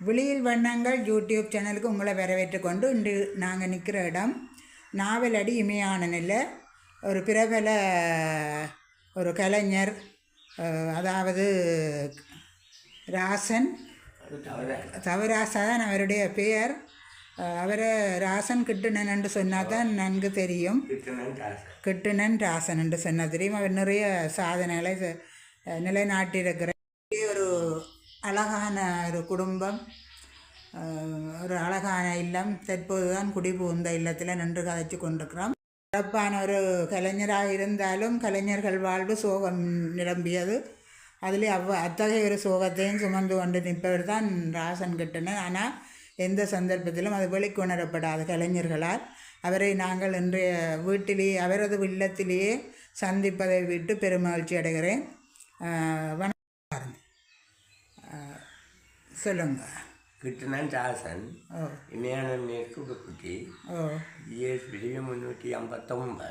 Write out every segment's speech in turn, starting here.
விழியில் வண்ணங்கள் யூடியூப் சேனலுக்கு உங்களை வரவேற்று கொண்டு இன்று நாங்கள் நிற்கிற இடம் நாவலடி இமயானனில் ஒரு பிரபல ஒரு கலைஞர், அதாவது ராசன் தவராசா தான் அவருடைய பெயர். அவரை ராசன் கிட்டுனன் என்று சொன்னால் தான் நன்கு தெரியும். கிட்டுனன் ராசன் என்று சொன்னால் தெரியும். அவர் நிறைய சாதனைகளை நிலைநாட்டியிருக்கிற ஒரு அழகான ஒரு குடும்பம், ஒரு அழகான இல்லம். தற்போது தான் குடிபுகுந்த இல்லத்தில் நின்று கதைச்சு கொண்டிருக்கிறோம். சிறப்பான ஒரு கலைஞராக இருந்தாலும் கலைஞர்கள் வாழ்வு சோகம் நிரம்பியது. அதிலே அத்தகைய ஒரு சோகத்தையும் சுமந்து கொண்டு நிற்பவர் தான் ராசன் கிட்டனன். ஆனால் எந்த சந்தர்ப்பத்திலும் அது வெளிக்கொணரப்படாத கலைஞர்களால் அவரை நாங்கள் இன்றைய வீட்டிலேயே, அவரது இல்லத்திலேயே சந்திப்பதை விட்டு பெருமகிழ்ச்சி அடைகிறேன். சொல்லுங்க. கிட்டுனன் ராசன், இமயானன் மேற்கு புதுக்குட்டி, ஜிஎஸ் விஜயம் 359.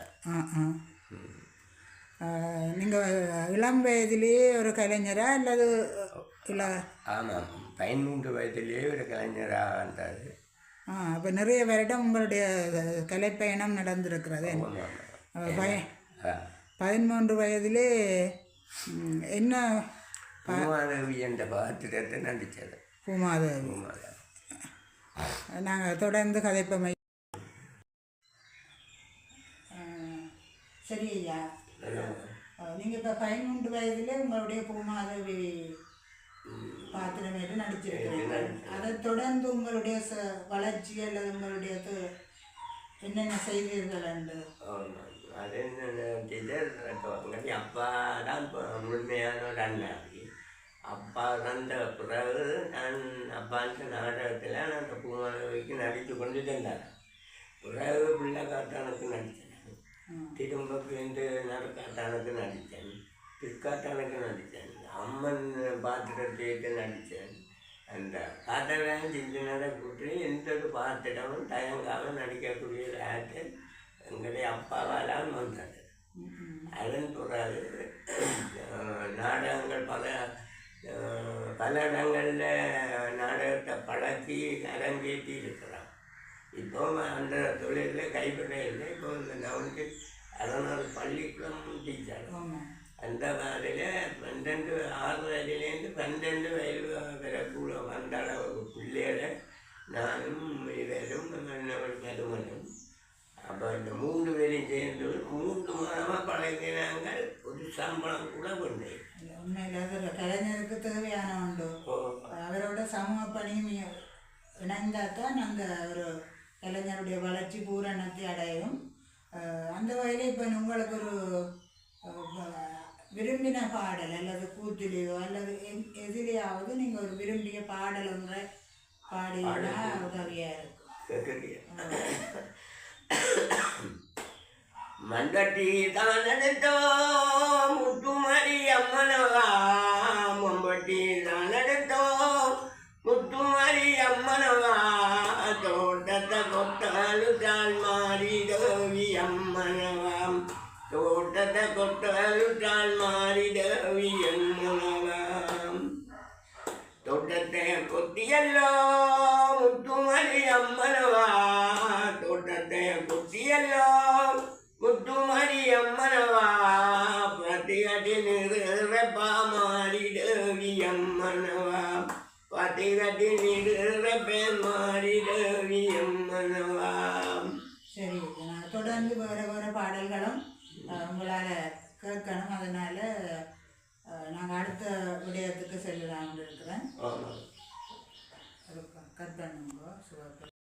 நீங்கள் இளம் வயதிலேயே ஒரு கலைஞரா அல்லது இல்லை? ஆமாம், 13 வயதிலேயே ஒரு கலைஞராக வந்தார். அப்போ நிறைய வருடம் உங்களுடைய கலைப்பயணம் நடந்திருக்கிறது. 13 வயதிலே என்ன பூமாதேவி என்ற பாத்திரத்தை நடித்தது. பூமாதேவி. நாங்கள் தொடர்ந்து கதைப்பமை. சரி ஐயா, நீங்கள் இப்போ 13 வயதிலே உங்களுடைய பூமாதேவி பாத்திரமேட்டு நடிச்சிருக்கிறீர்கள். அதை தொடர்ந்து உங்களுடைய வளர்ச்சி அல்லது உங்களுடைய என்னென்ன செய்தீர்கள் என்று? அது என்ன, அப்பா தான் முழுமையான ஒரு அண்ணாடி. அப்பா வந்த பிறகு நான் அப்பான்ற நாடகத்தில் நான் அந்த பூமாதேவிக்கு நடித்து கொண்டு இருந்தார். பிறகு பிள்ளை காட்டானுக்கு நடித்தேன், திரும்ப பேருந்து காட்டானுக்கு நடித்தேன், பிற்காட்டானுக்கு நடித்தேன், அம்மன் பாத்திரத்துக்கு நடித்தேன். அந்த பாத்திரம் செஞ்சு நடக்கூட்டு எந்த ஒரு பாத்திரமும் தயங்காமல் நடிக்கக்கூடிய ஆக்டர் எங்களுடைய அப்பாவால் வந்தது. அதன் பிறகு நாடகங்கள் பல இடங்களில் நாடகத்தை பழக்கி அரங்கேற்றி இருக்கிறான். இப்போ அந்த தொழிலில் கைப்படையில் இப்போ இந்த நவனுக்கு 6 பள்ளிக்கூடம் டீச்சர். அந்த மாதிரியில் 6 வயதுலேருந்து 12 வயது வரைக்குள்ள வந்த அளவு பிள்ளைகளை நானும் இவரும் மருமனும் அப்போ இந்த 3 பேரையும் சேர்ந்து 3 மாதமாக பழகினாங்க. ஒரு சம்பளம் கூட கொண்டு உண்மையில் கலைஞருக்கு தேவையான உண்டு. அவரோட சமூக பணியும் இணைந்தால் தான் அந்த ஒரு கலைஞருடைய வளர்ச்சி பூரணத்தை அடையும். அந்த வகையில் இப்போ உங்களுக்கு ஒரு விரும்பின பாடல் அல்லது கூத்திலேயோ அல்லது எதிலேயாவது நீங்கள் ஒரு விரும்பிய பாடல் ஒன்றை பாடினா உதவியாக இருக்கும். மண்டட்டி தான் எடுத்தோம் முத்துமரி அம்மனவா, மம்பட்டி தான் எடுத்தோம் முத்துமரி அம்மனவா, தோட்டத்தை கொட்டாலுட்டால் மாறி தேவி அம்மனவாம், தோட்டத்தை கொட்டாலுட்டால் மாறி தேவி அம்மனவாம், தோட்டத்தை கொத்தியல்லோ முத்துமரி அம்மனவா, தோட்டத்தை கொத்தியல்லோ முத்துமரி அம்மனவா, பத்திகட்டி நிறுவப்பா மாறி தேவி அம்மனவா, பத்திகட்டி நிறுவப்பே மாறி தேவி அம்மனவா. சரி, நான் தொடர்ந்து வேறு வேறு பாடல்களும் உங்களால் கேட்கணும். அதனால் நாங்கள் அடுத்த விடயத்துக்கு செல்லலாம்னு இருக்கிறேன். கற்பனுங்கோ சுகப்ப